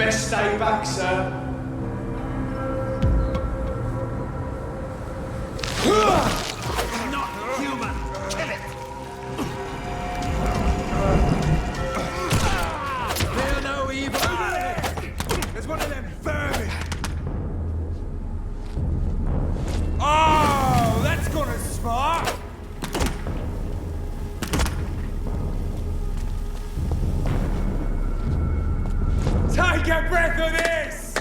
Best stay back, sir. Not human! Kill it! Feel no evil! There's one of them vermin! Oh, that's gonna smart! Take a breath of this!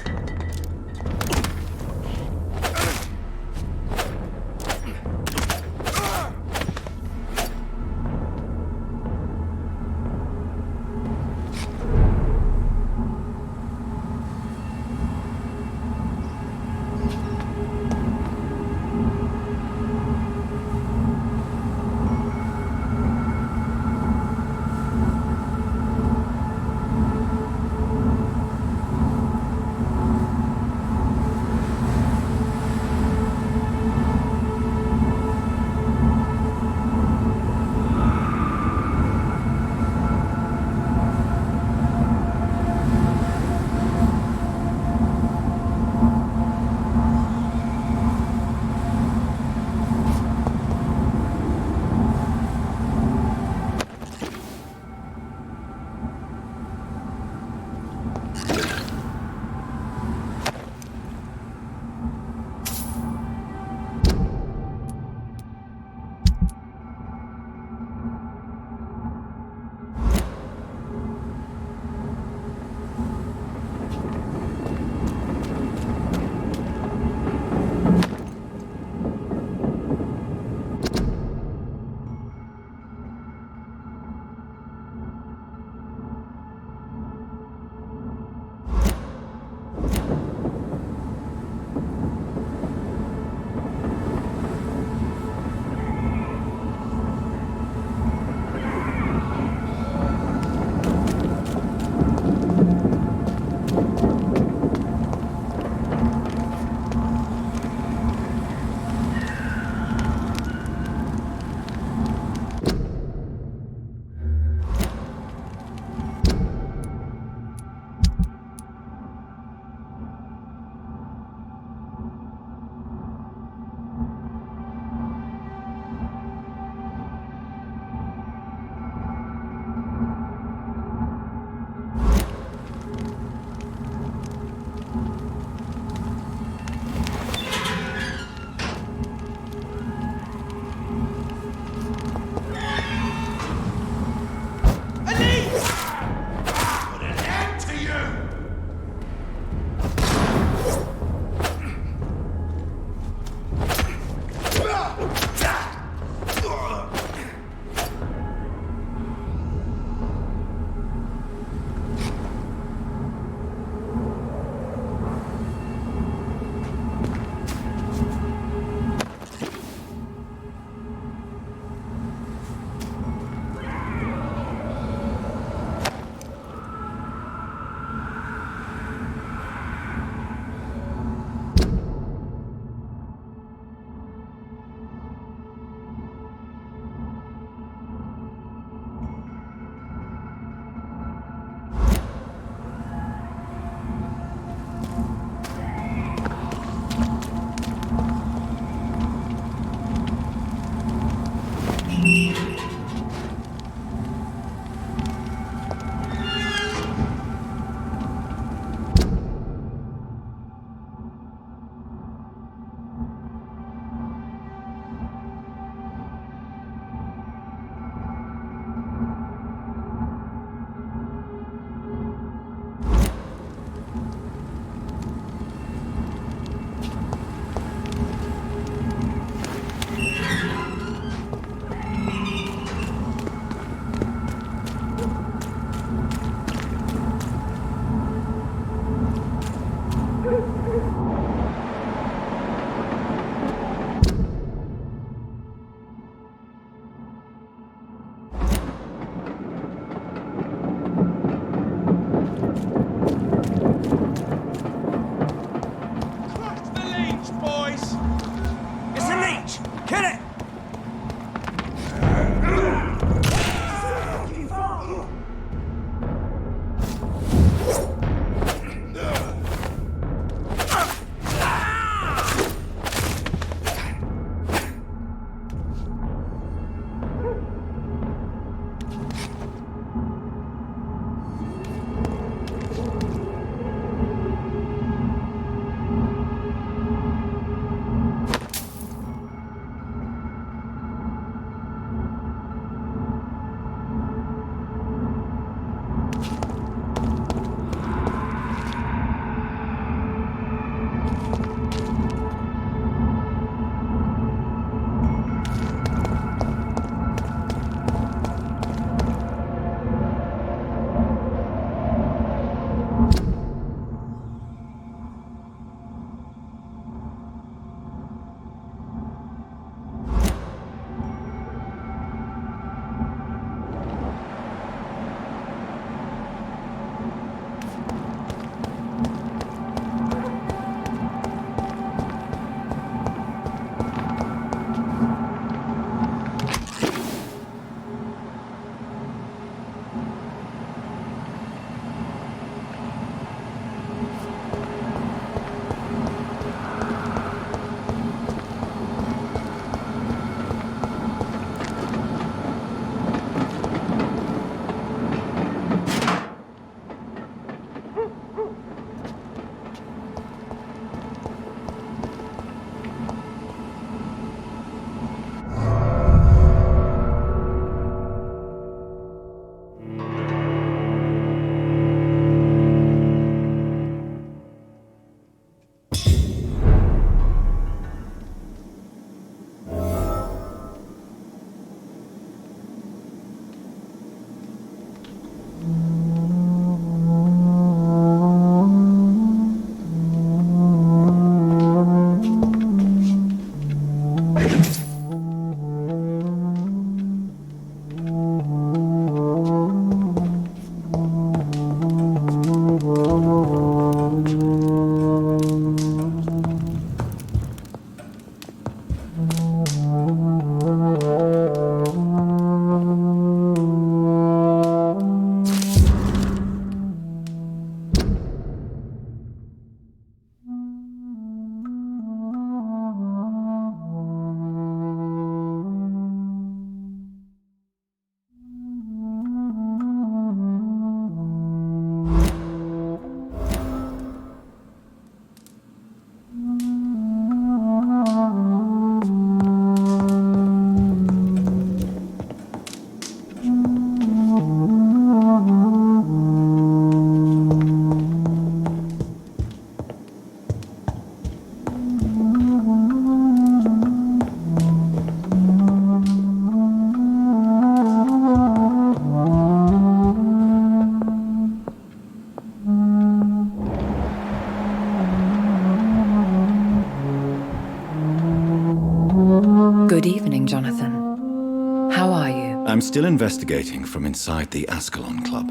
Good evening, Jonathan. How are you? I'm still investigating from inside the Ascalon Club.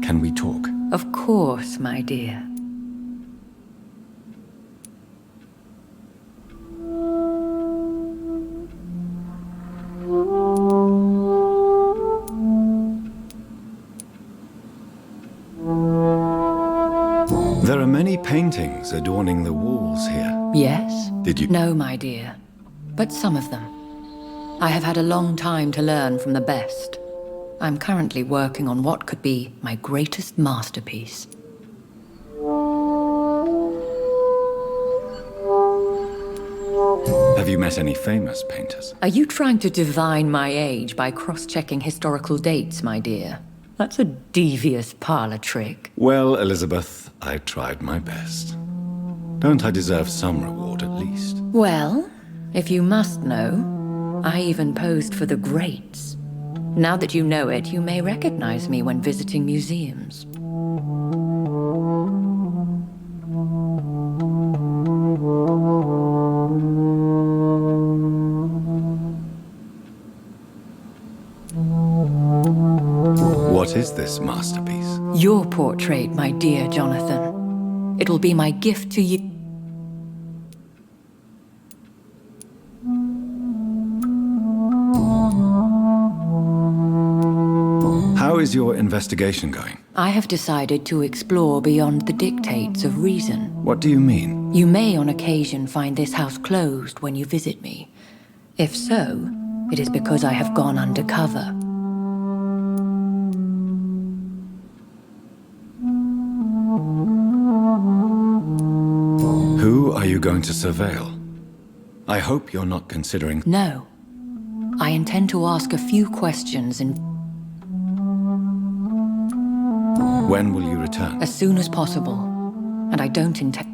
Can we talk? Of course, my dear. There are many paintings adorning the walls here. Yes? Did you... No, my dear. But some of them. I have had a long time to learn from the best. I'm currently working on what could be my greatest masterpiece. Have you met any famous painters? Are you trying to divine my age by cross-checking historical dates, my dear? That's a devious parlor trick. Well, Elizabeth, I tried my best. Don't I deserve some reward at least? Well, if you must know, I even posed for the greats. Now that you know it, you may recognize me when visiting museums. What is this masterpiece? Your portrait, my dear Jonathan. It will be my gift to you. How is your investigation going? I have decided to explore beyond the dictates of reason. What do you mean? You may on occasion find this house closed when you visit me. If so, it is because I have gone undercover. Who are you going to surveil? I hope you're not considering... No. I intend to ask a few questions and... When will you return? as soon as possible. And I don't intend...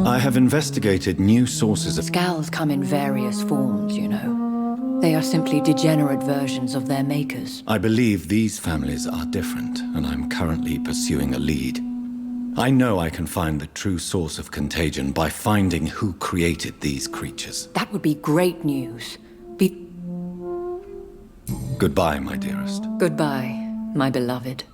I have investigated new sources of... Scowls come in various forms, you know. They are simply degenerate versions of their makers. I believe these families are different, and I'm currently pursuing a lead. I know I can find the true source of contagion by finding who created these creatures. That would be great news. Goodbye, my dearest. Goodbye, my beloved.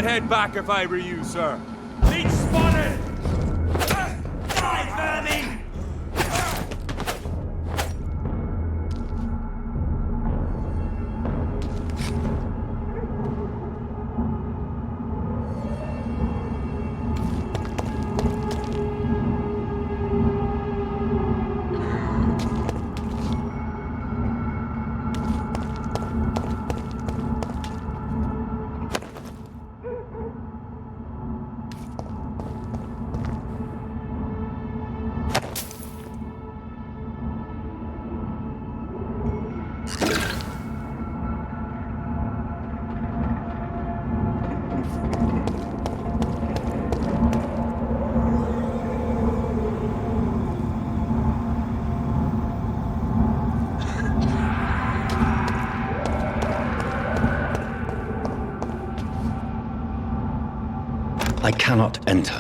I'd head back if I were you, sir. Leech spotted! Die, vermin! I cannot enter.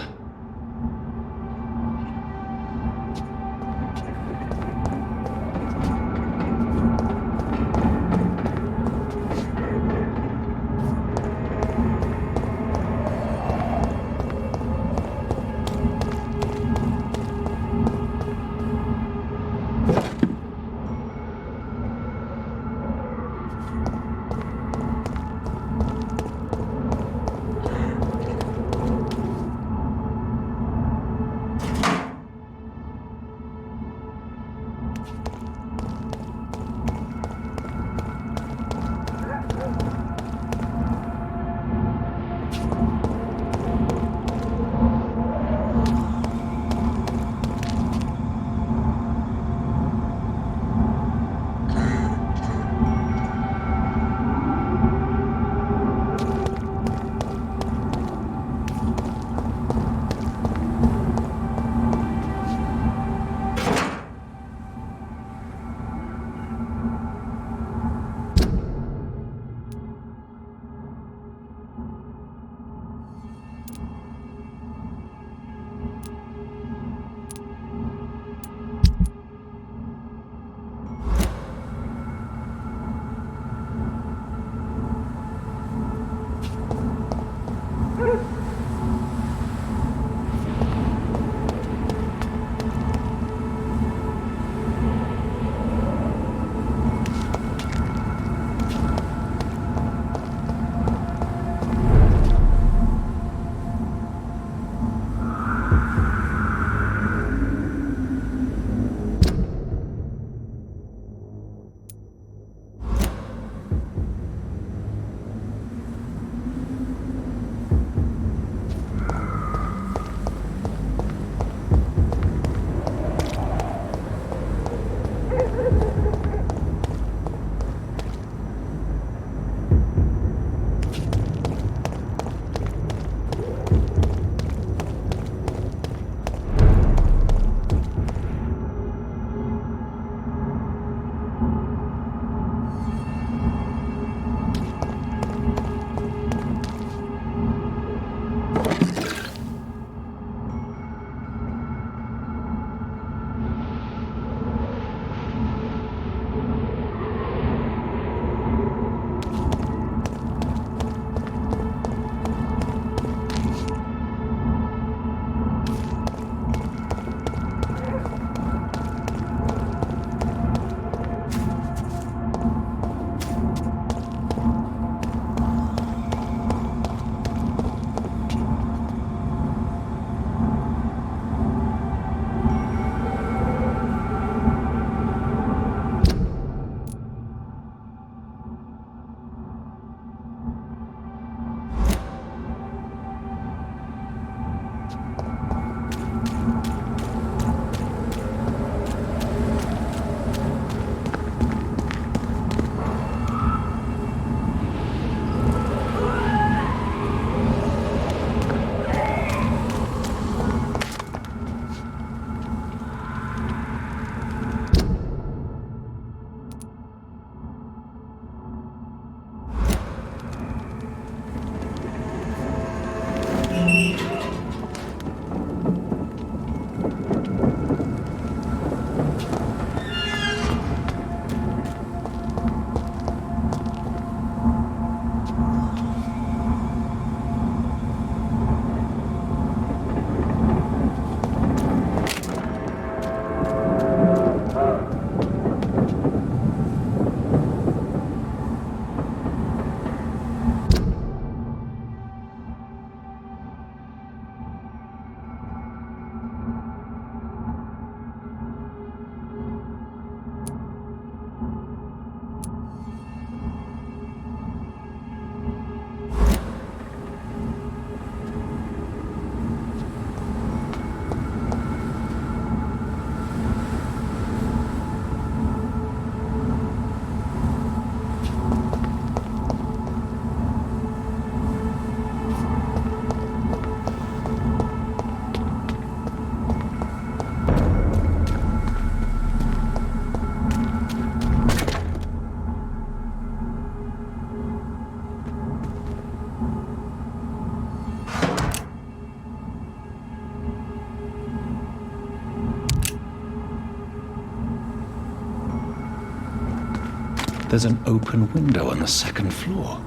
There's an open window on the second floor.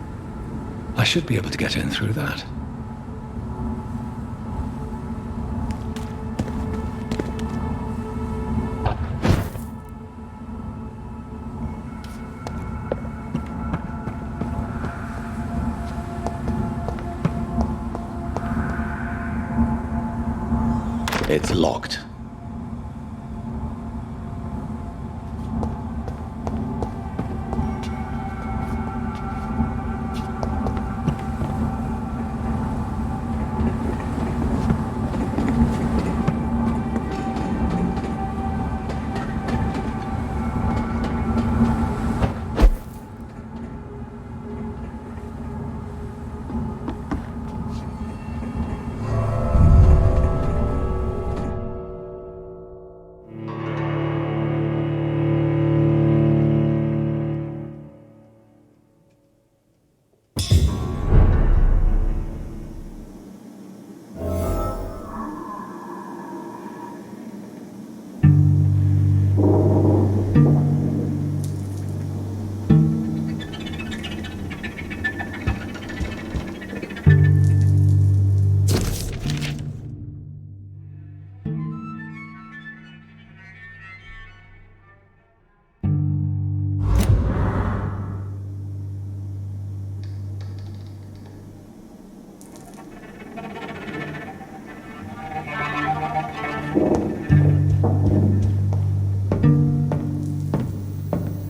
I should be able to get in through that. It's locked.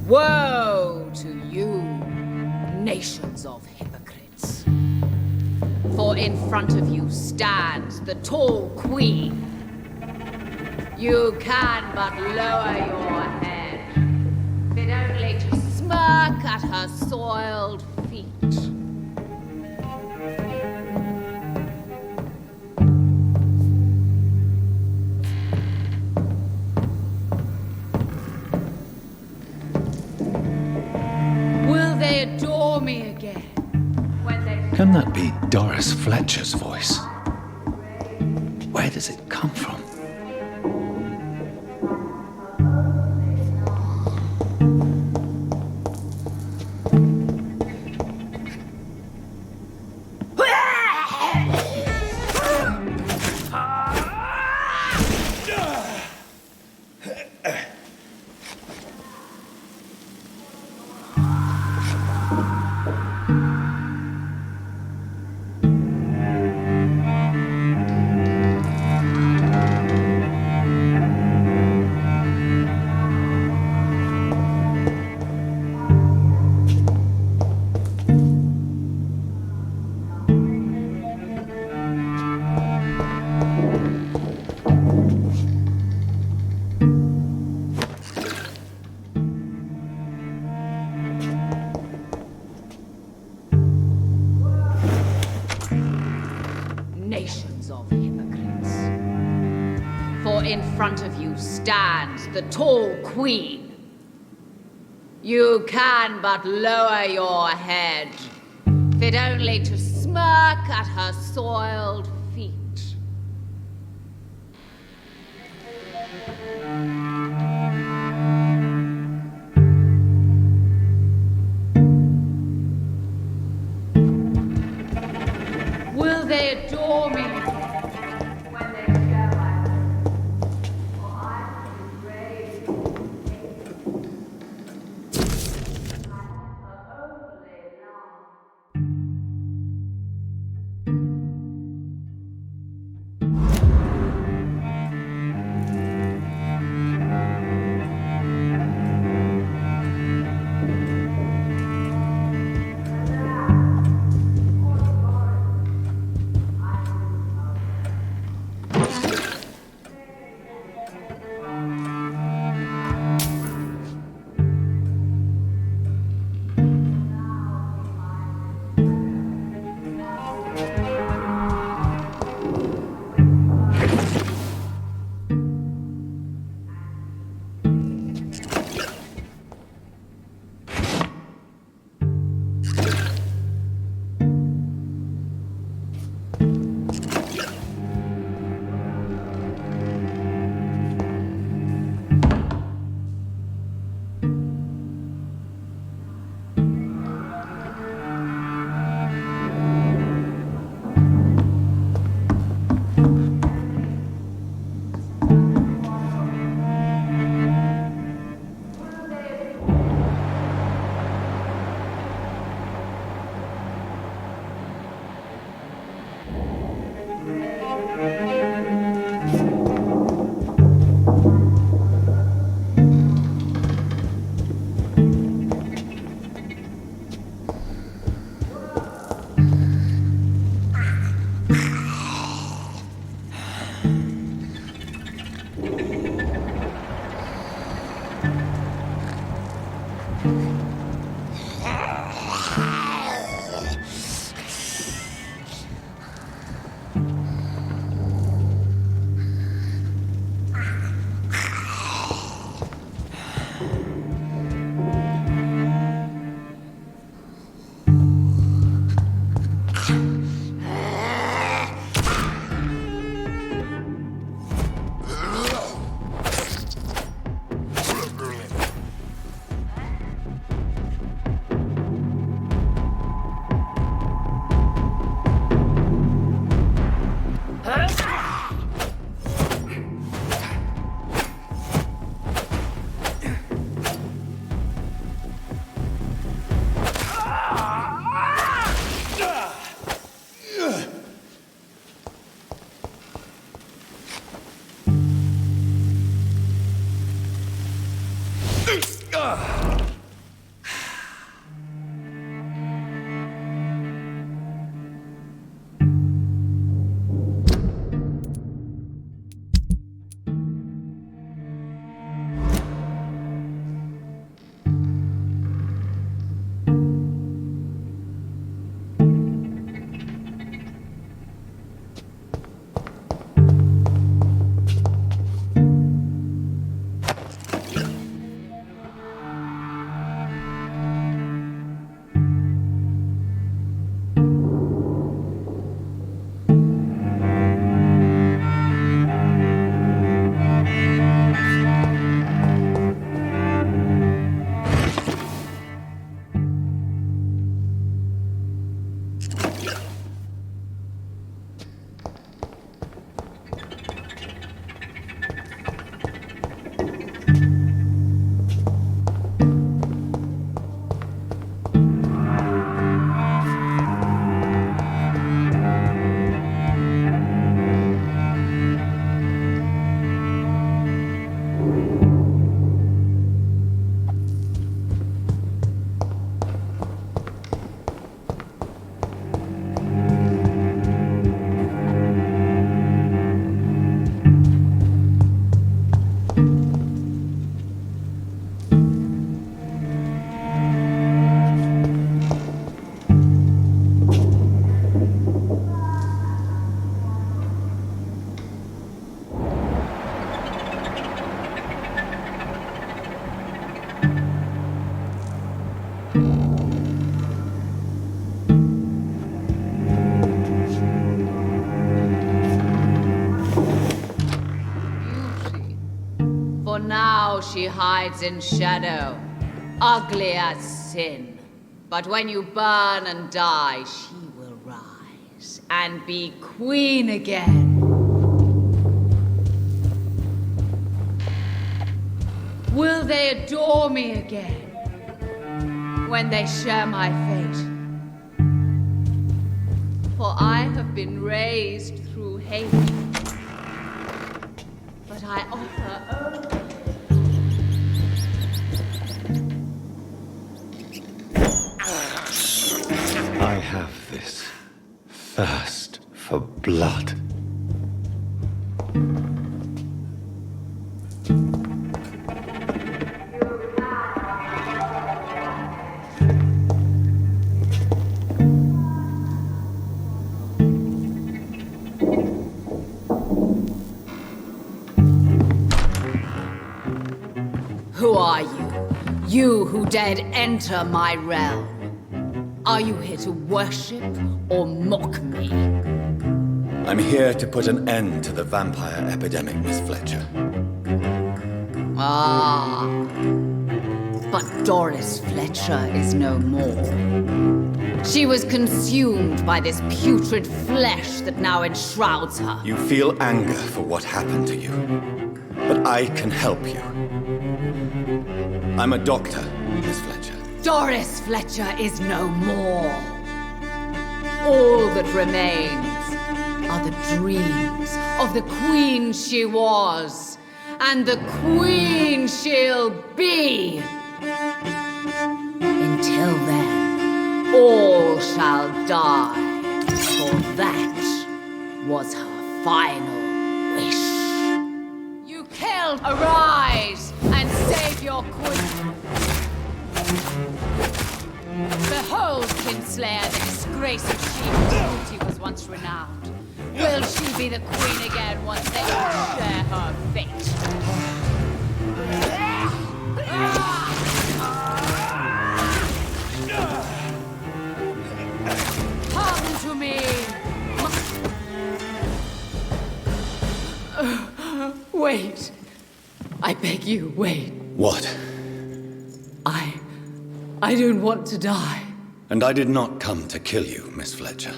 Woe to you, nations of hypocrites. For in front of you stands the tall queen. You can but lower your head, fit only to smirk at her soiled feet. Adore me again when they... Can that be Doris Fletcher's voice? Where does it come from? In front of you stands the tall queen. You can but lower your head, fit only to smirk at her soiled feet. Will they adore me? Now she hides in shadow, ugly as sin. But when you burn and die, she will rise and be queen again. Will they adore me again when they share my fate? For I have been raised through hate, but I offer only I have this thirst for blood. Who are you? You who dared enter my realm? Are you here to worship or mock me? I'm here to put an end to the vampire epidemic, Miss Fletcher. Ah, but Doris Fletcher is no more. She was consumed by this putrid flesh that now enshrouds her. You feel anger for what happened to you, but I can help you. I'm a doctor, Miss Fletcher. Doris Fletcher is no more. All that remains are the dreams of the queen she was, and the queen she'll be. Until then, all shall die, for that was her final wish. You well, arise and save your queen. Behold, Kinslayer, the disgrace of she whose beauty was once renowned. Will she be the queen again once they all share her fate? Come to me! Wait. I beg you, wait. What? I don't want to die. And I did not come to kill you, Miss Fletcher.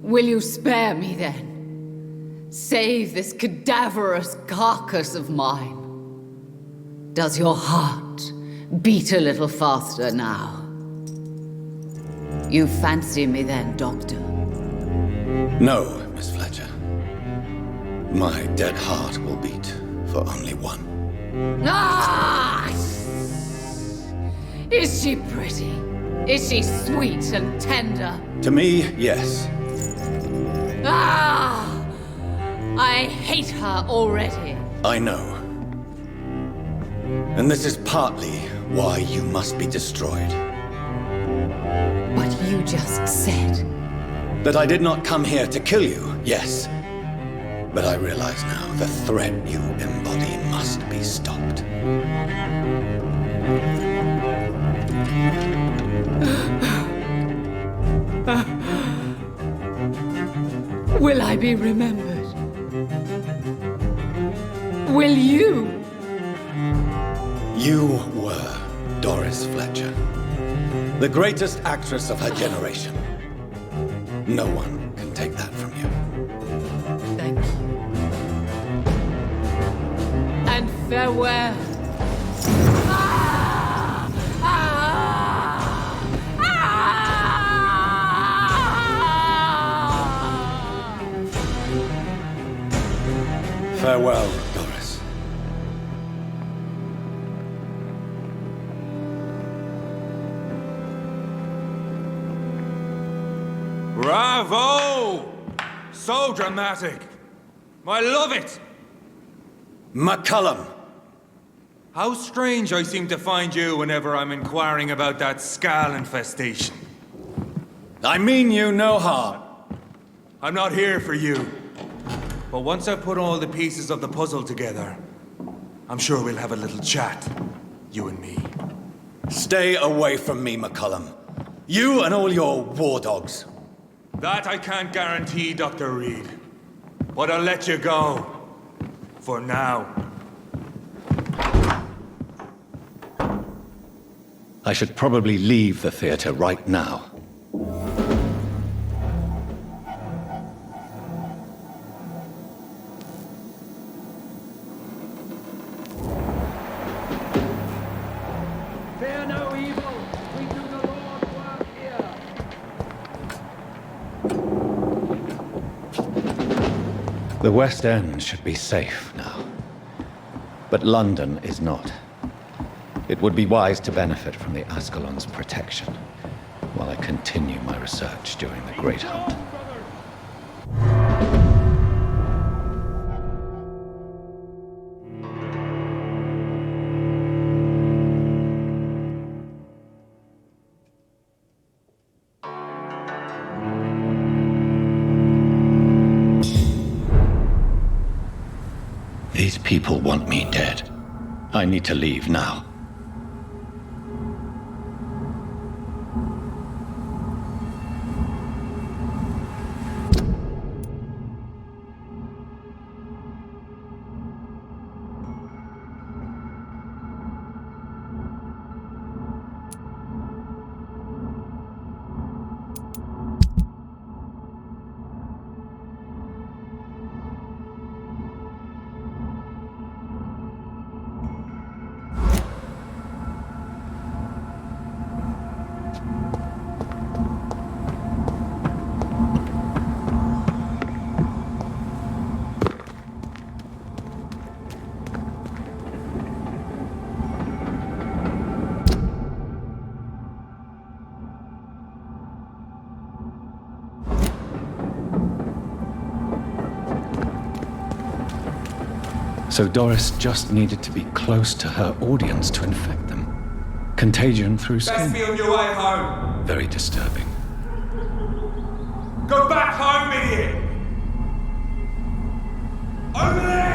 Will you spare me then? Save this cadaverous carcass of mine. Does your heart beat a little faster now? You fancy me then, Doctor? No, Miss Fletcher. My dead heart will beat for only one. Ah! Is she pretty? Is she sweet and tender? To me, yes. Ah! I hate her already. I know. And this is partly why you must be destroyed. But you just said... That I did not come here to kill you, yes. But I realize now the threat you embody must be stopped. Will I be remembered? Will you? You were Doris Fletcher, the greatest actress of her generation. No one can take that from you. Thank you. And farewell. Ah! Ah! Ah! Farewell, Doris. Bravo! So dramatic. I love it. McCullum! How strange I seem to find you whenever I'm inquiring about that Skal infestation. I mean you no harm. I'm not here for you. But once I've put all the pieces of the puzzle together, I'm sure we'll have a little chat, you and me. Stay away from me, McCullum. You and all your war dogs. That I can't guarantee, Dr. Reid. But I'll let you go. For now. I should probably leave the theater right now. Fear no evil. We do the Lord's work here. The West End should be safe now. But London is not. It would be wise to benefit from the Ascalon's protection while I continue my research during the Great Hunt. These people want me dead. I need to leave now. So Doris just needed to be close to her audience to infect them. Contagion through Best skin. be on your way home. Very disturbing. Go back home, idiot! Over there!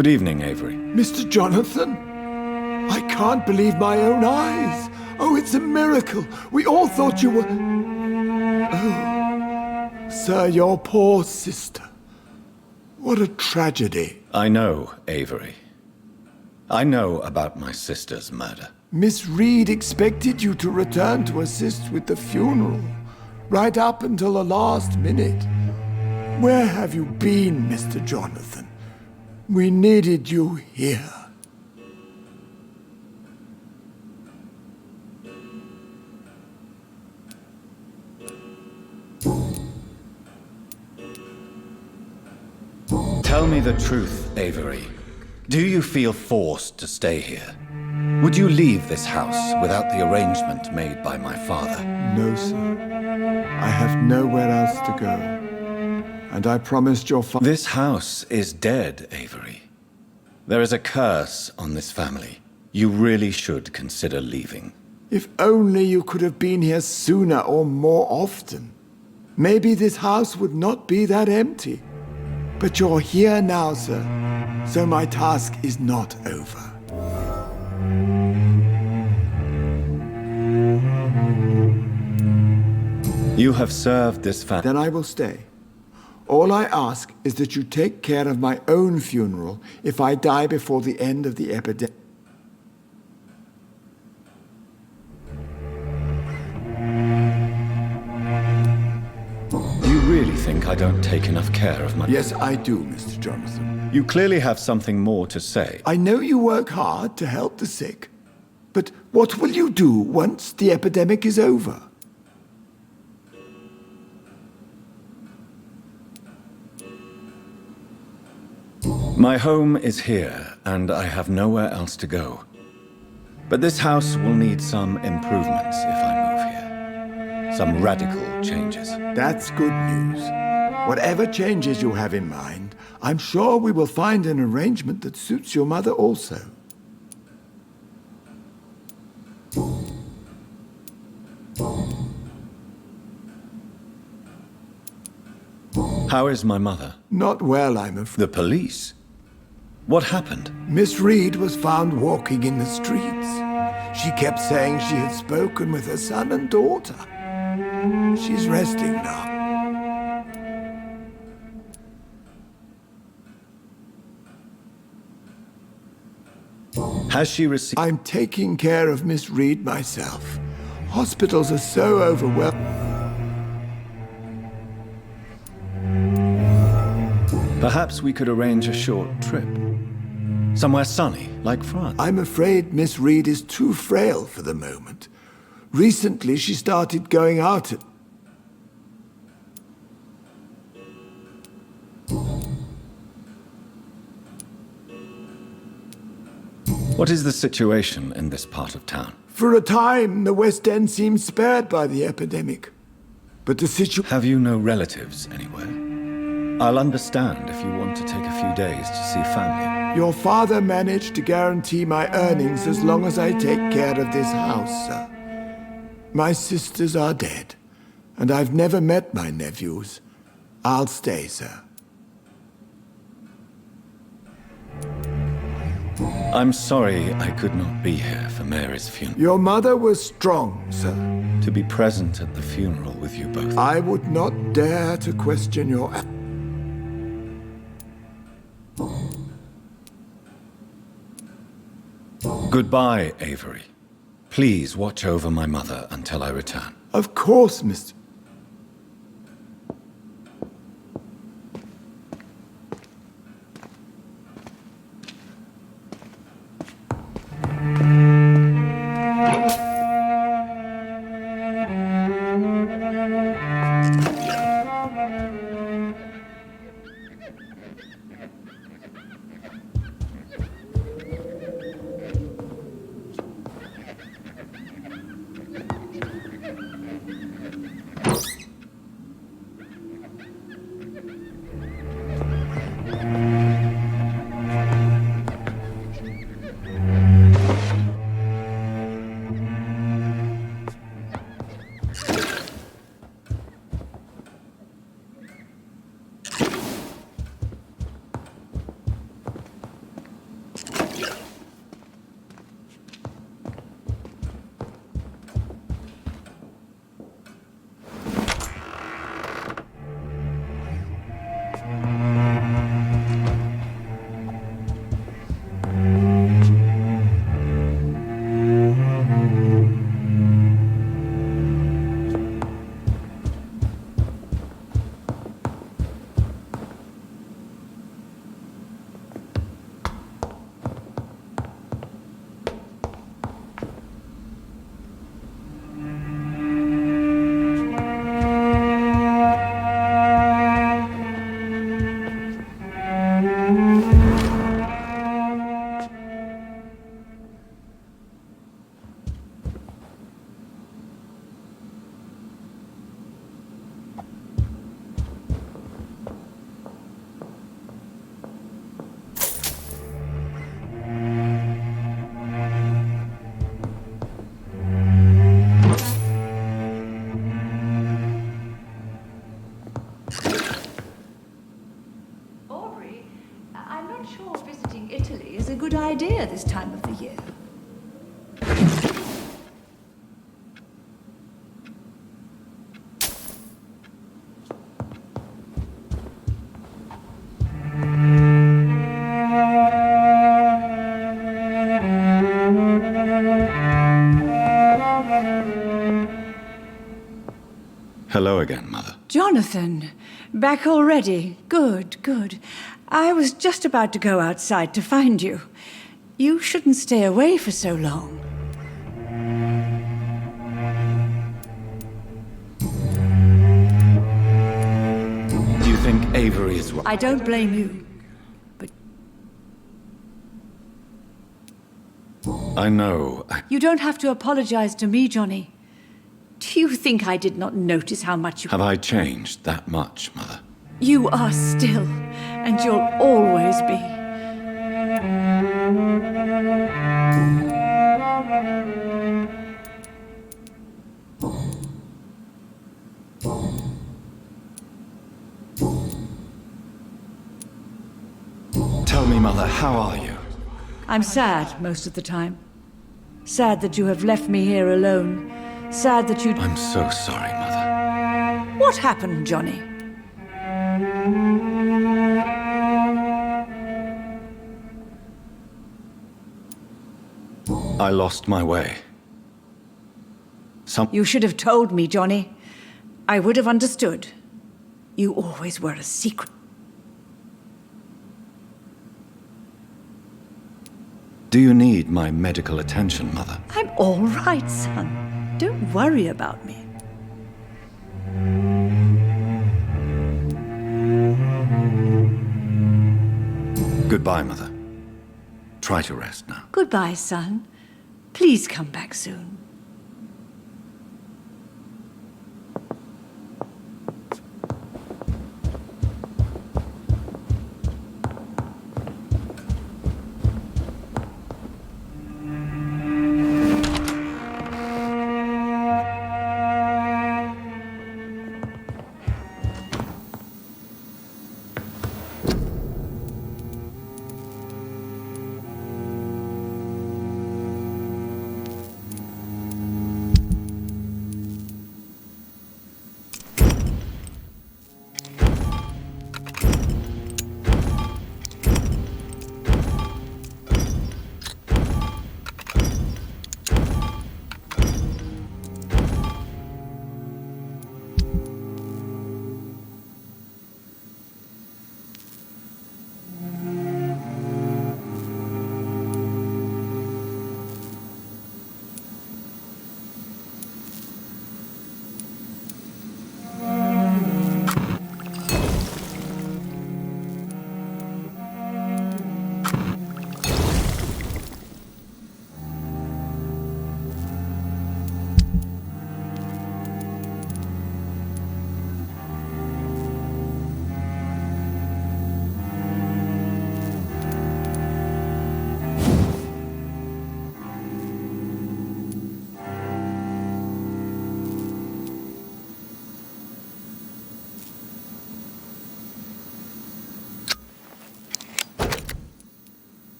Good evening, Avery. Mr. Jonathan? I can't believe my own eyes. Oh, it's a miracle. We all thought you were... Oh, sir, your poor sister. What a tragedy. I know, Avery. I know about my sister's murder. Miss Reed expected you to return to assist with the funeral, right up until the last minute. Where have you been, Mr. Jonathan? We needed you here. Tell me the truth, Avery. Do you feel forced to stay here? Would you leave this house without the arrangement made by my father? No, sir. I have nowhere else to go. And I promised your father... This house is dead, Avery. There is a curse on this family. You really should consider leaving. If only you could have been here sooner or more often. Maybe this house would not be that empty. But you're here now, sir. So my task is not over. You have served this family. Then I will stay. All I ask is that you take care of my own funeral if I die before the end of the epidemic. You really think I don't take enough care of my... Yes, I do, Mr. Jonathan. You clearly have something more to say. I know you work hard to help the sick. But what will you do once the epidemic is over? My home is here, and I have nowhere else to go. But this house will need some improvements if I move here. Some radical changes. That's good news. Whatever changes you have in mind, I'm sure we will find an arrangement that suits your mother also. How is my mother? Not well, I'm afraid. The police? What happened? Miss Reed was found walking in the streets. She kept saying she had spoken with her son and daughter. She's resting now. Has she received... I'm taking care of Miss Reed myself. Hospitals are so overwhelmed. Perhaps we could arrange a short trip. Somewhere sunny, like France. I'm afraid Miss Reed is too frail for the moment. Recently, she started going out at... What is the situation in this part of town? For a time, the West End seemed spared by the epidemic. But the situation... Have you no relatives anywhere? I'll understand if you want to take a few days to see family. Your father managed to guarantee my earnings as long as I take care of this house, sir. My sisters are dead, and I've never met my nephews. I'll stay, sir. I'm sorry I could not be here for Mary's funeral. Your mother was strong, sir. To be present at the funeral with you both. I would not dare to question your... Goodbye, Avery. Please watch over my mother until I return. Of course, Mr. quite sure visiting Italy is a good idea this time of the year. Hello again, Mother. Jonathan, back already. Good, good. I was just about to go outside to find you. You shouldn't stay away for so long. Do you think Avery is right? I don't blame you, but I know. you don't have to apologize to me, Johnny. Do you think I did not notice how much you... Have I changed that much, Mother? You are still, and you'll always be. Tell me, Mother, how are you? I'm sad most of the time. Sad that you have left me here alone. Sad that you... I'm so sorry, Mother. What happened, Johnny? I lost my way. You should have told me, Johnny. I would have understood. You always were a secret. Do you need my medical attention, Mother? I'm all right, son. Don't worry about me. Goodbye, Mother. Try to rest now. Goodbye, son. Please come back soon.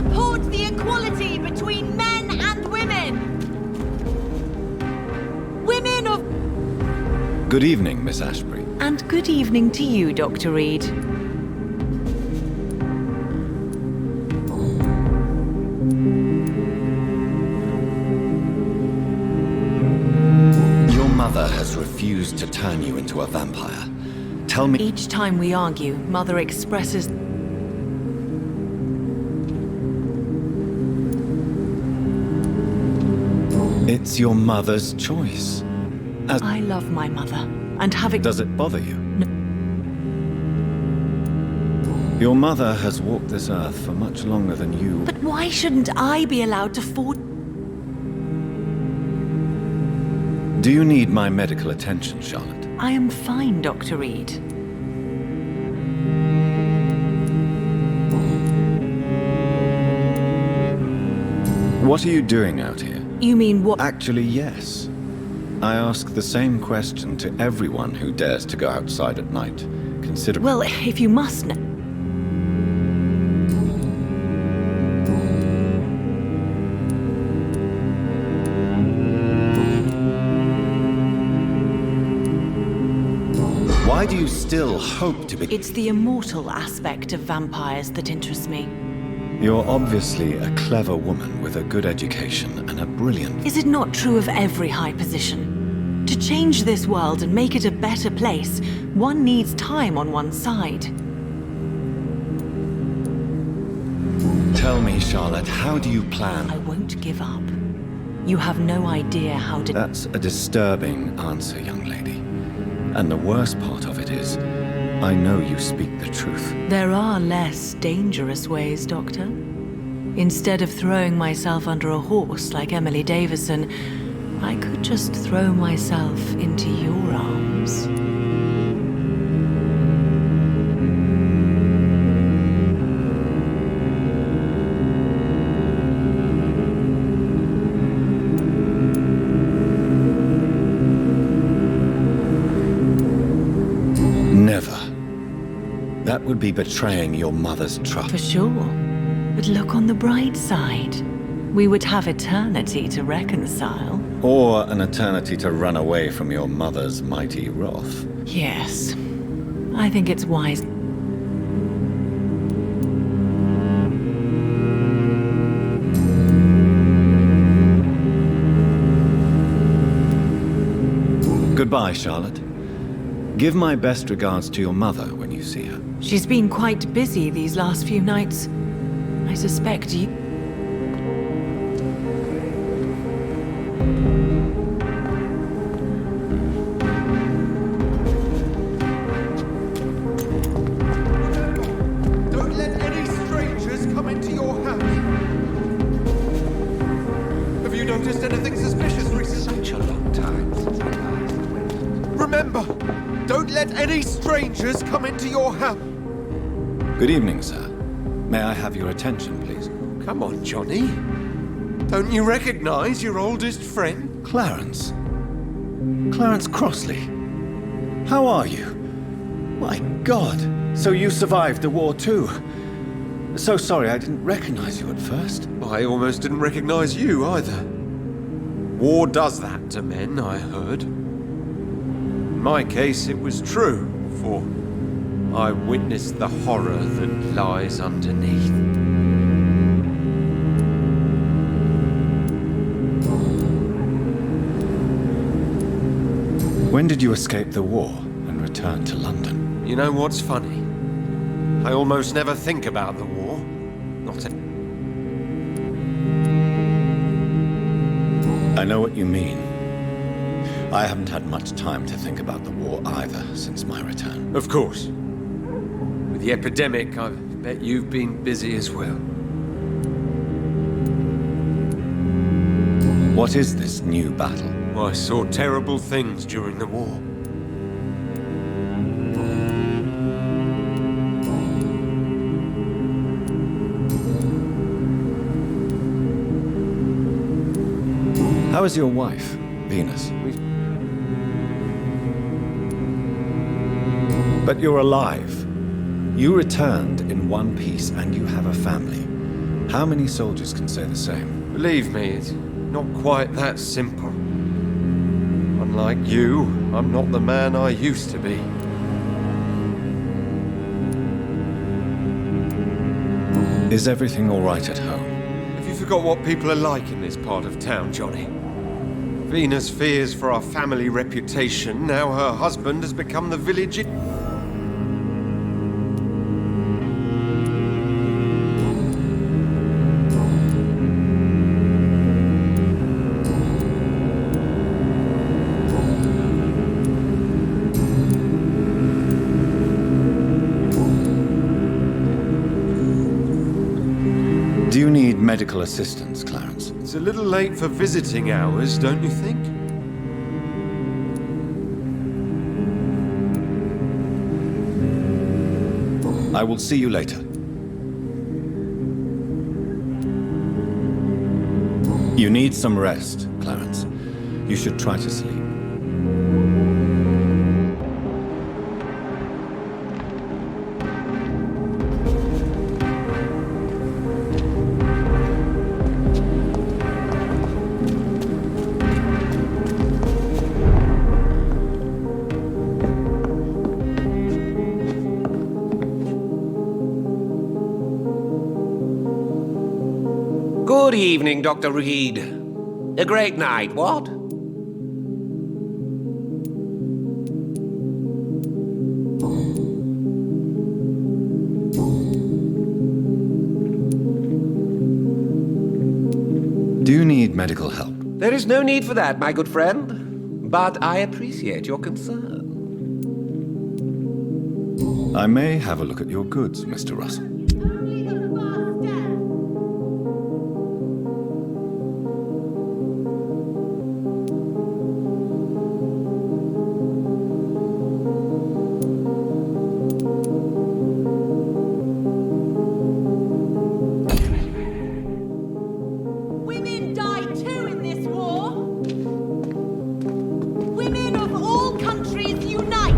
support the equality between men and women. Women of... Good evening, Miss Ashbury. And good evening to you, Dr. Reid. Your mother has refused to turn you into a vampire. Tell me... Each time we argue, Mother expresses... It's your mother's choice. I love my mother, and having... Does it bother you? No. Your mother has walked this earth for much longer than you. But why shouldn't I be allowed to forge... Do you need my medical attention, Charlotte? I am fine, Dr. Reid. What are you doing out here? You mean what? Actually, yes. I ask the same question to everyone who dares to go outside at night. Consider... Well, if you must know... Why do you still hope to be... It's the immortal aspect of vampires that interests me. You're obviously a clever woman with a good education and a brilliant... Is it not true of every high position? To change this world and make it a better place, one needs time on one's side. Tell me, Charlotte, how do you I plan... won't give up. You have no idea how to... That's a disturbing answer, young lady. And the worst part of it is, I know you speak the truth. There are less dangerous ways, Doctor. Instead of throwing myself under a horse like Emily Davison, I could just throw myself into your arms. Never. That would be betraying your mother's trust. For sure. But look on the bright side. We would have eternity to reconcile. Or an eternity to run away from your mother's mighty wrath. Yes. I think it's wise. Goodbye, Charlotte. Give my best regards to your mother when you see her. She's been quite busy these last few nights. I suspect you... Don't let any strangers come into your house. Have you noticed anything suspicious recently? Such a long time since I last went. Remember, don't let any strangers come into your house. Good evening, sir. May I have your attention, please? Come on, Johnny. Don't you recognize your oldest friend? Clarence. Clarence Crossley. How are you? My God. So you survived the war too. So sorry I didn't recognize you at first. I almost didn't recognize you either. War does that to men, I heard. In my case, it was true, for I witnessed the horror that lies underneath. When did you escape the war and return to London? You know what's funny? I almost never think about the war. Not a... I know what you mean. I haven't had much time to think about the war either since my return. Of course. With the epidemic, I bet you've been busy as well. What is this new battle? I saw terrible things during the war. How is your wife, Venus? But you're alive. You returned in one piece and you have a family. How many soldiers can say the same? Believe me, it's not quite that simple. Unlike you, I'm not the man I used to be. Is everything all right at home? Have you forgot what people are like in this part of town, Johnny? Venus fears for our family reputation. Now her husband has become the village... Do you need medical assistance, Clarence? It's a little late for visiting hours, don't you think? I will see you later. You need some rest, Clarence. You should try to sleep. Good evening, Dr. Reed. A great night, what? Do you need medical help? There is no need for that, my good friend. But I appreciate your concern. I may have a look at your goods, Mr. Russell. Women die too in this war. Women of all countries unite.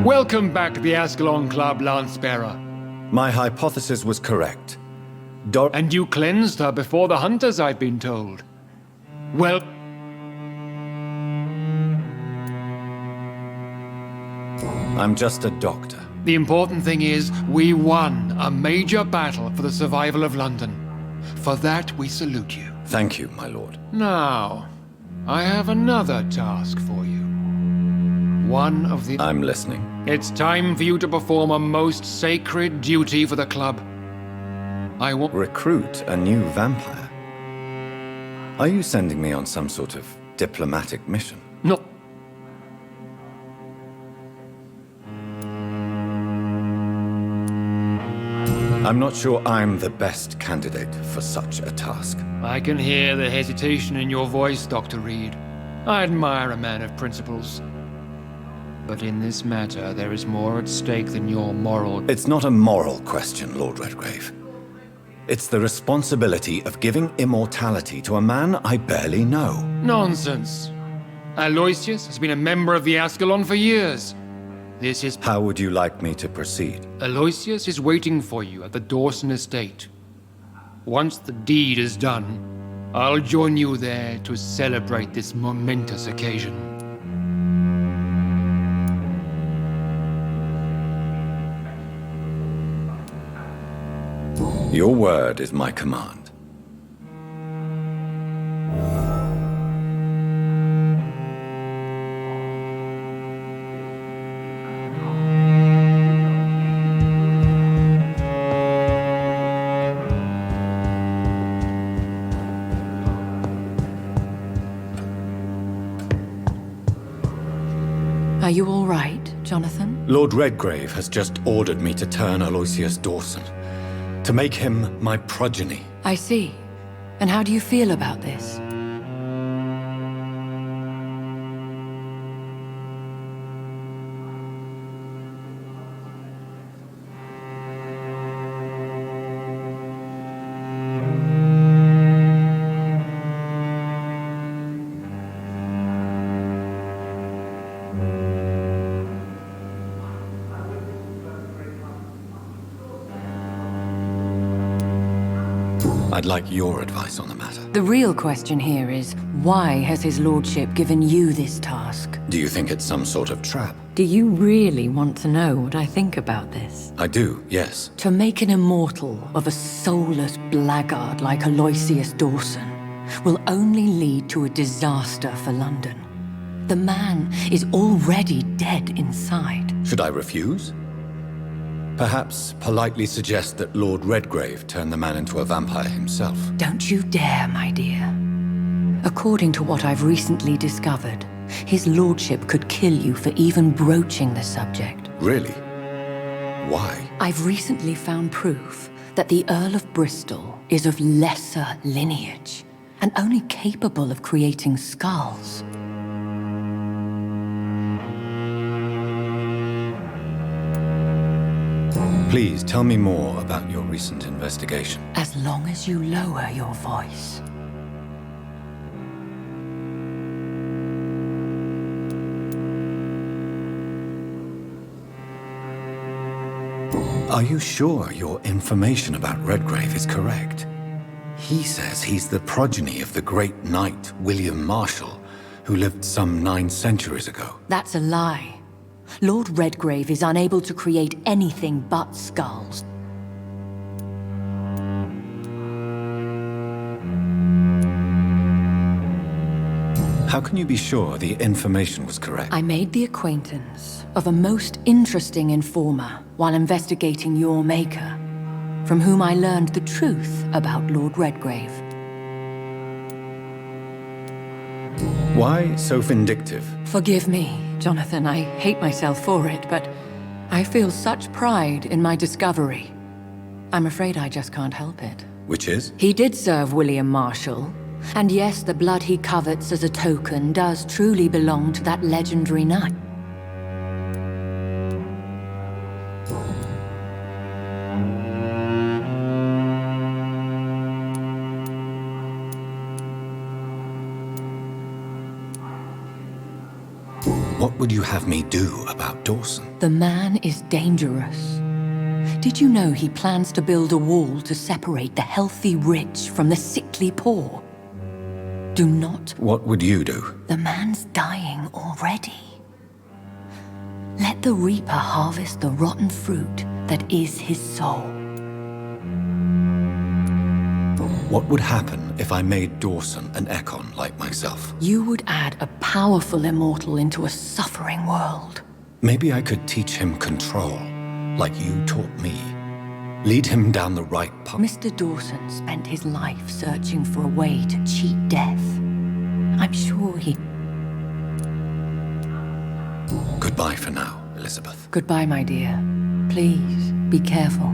Welcome back to the Ascalon Club, Lance-Bearer. My hypothesis was correct. And you cleansed her before the hunters, I've been told. Well... I'm just a doctor. The important thing is, we won a major battle for the survival of London. For that, we salute you. Thank you, my lord. Now, I have another task for you. One of the... I'm listening. It's time for you to perform a most sacred duty for the club. I will... Recruit a new vampire? Are you sending me on some sort of diplomatic mission? No. I'm not sure I'm the best candidate for such a task. I can hear the hesitation in your voice, Dr. Reed. I admire a man of principles. But in this matter, there is more at stake than your moral... It's not a moral question, Lord Redgrave. It's the responsibility of giving immortality to a man I barely know. Nonsense. Aloysius has been a member of the Ascalon for years. This is... How would you like me to proceed? Aloysius is waiting for you at the Dawson estate. Once the deed is done, I'll join you there to celebrate this momentous occasion. Your word is my command. Are you all right, Jonathan? Lord Redgrave has just ordered me to turn Aloysius Dawson, to make him my progeny. I see. And how do you feel about this? I'd like your advice on the matter. The real question here is, why has his lordship given you this task? Do you think it's some sort of trap? Do you really want to know what I think about this? I do, yes. To make an immortal of a soulless blackguard like Aloysius Dawson will only lead to a disaster for London. The man is already dead inside. Should I refuse? Perhaps politely suggest that Lord Redgrave turn the man into a vampire himself. Don't you dare, my dear. According to what I've recently discovered, his lordship could kill you for even broaching the subject. Really? Why? I've recently found proof that the Earl of Bristol is of lesser lineage and only capable of creating skulls. Please tell me more about your recent investigation. As long as you lower your voice. Are you sure your information about Redgrave is correct? He says he's the progeny of the great knight William Marshall, who lived some 9 centuries ago. That's a lie. Lord Redgrave is unable to create anything but skulls. How can you be sure the information was correct? I made the acquaintance of a most interesting informer while investigating your maker, from whom I learned the truth about Lord Redgrave. Why so vindictive? Forgive me, Jonathan, I hate myself for it, but I feel such pride in my discovery. I'm afraid I just can't help it. Which is? He did serve William Marshall, and yes, the blood he covets as a token does truly belong to that legendary knight. What would you have me do about Dawson? The man is dangerous. Did you know he plans to build a wall to separate the healthy rich from the sickly poor? Do not... What would you do? The man's dying already. Let the reaper harvest the rotten fruit that is his soul. What would happen if I made Dawson an Ekon like myself? You would add a powerful immortal into a suffering world. Maybe I could teach him control, like you taught me. Lead him down the right path. Mr. Dawson spent his life searching for a way to cheat death. I'm sure he... Goodbye for now, Elizabeth. Goodbye, my dear. Please, be careful.